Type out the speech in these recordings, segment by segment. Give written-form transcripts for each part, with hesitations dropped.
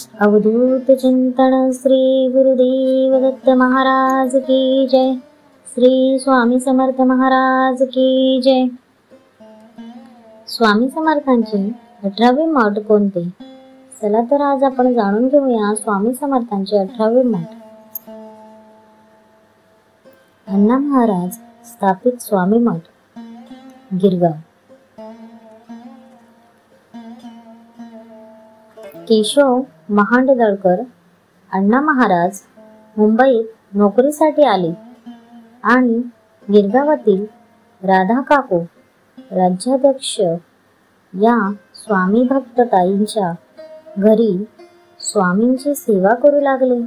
अवधूत चिंतन श्री गुरुदेव दत्त महाराज की जय। श्री स्वामी समर्थ महाराज की जय। स्वामी समर्थांचे 18वे मठ कोणते? चला तर आज आपण जाणून घेऊया स्वामी समर्थांचे 18वे मठ। अण्णा महाराज स्थापित स्वामी मठ, गिरगाव। केशव महांडदळकर अण्णा महाराज मुंबईत नोकरीसाठी आले आणि गिरगावातील राधा काकू राज्याध्यक्ष या स्वामी भक्त ताईंच्या घरी स्वामींची सेवा करू लागले।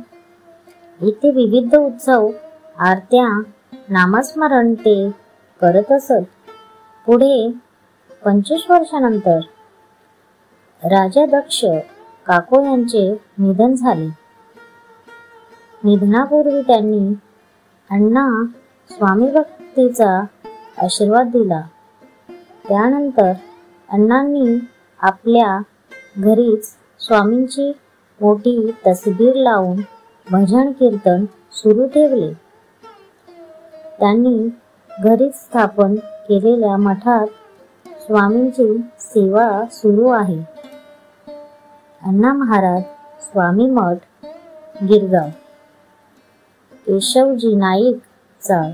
इथे विविध उत्सव, आरत्या, नामस्मरण ते करत असत। पुढे 25 वर्षानंतर राजाध्यक्ष काको यांचे निधन झाले। निधनापूर्वी त्यांनी अण्णा स्वामी भक्तीचा आशीर्वाद दिला। त्यानंतर अण्णांनी आपल्या घरीच स्वामींची मोठी तसबीर लावून भजन कीर्तन सुरू ठेवले। त्यांनी घरीच स्थापन केलेल्या मठात स्वामींची सेवा सुरू आहे। अण्णा महाराज स्वामी मठ, गिरगाव। केशवजी नाईक, चाळ।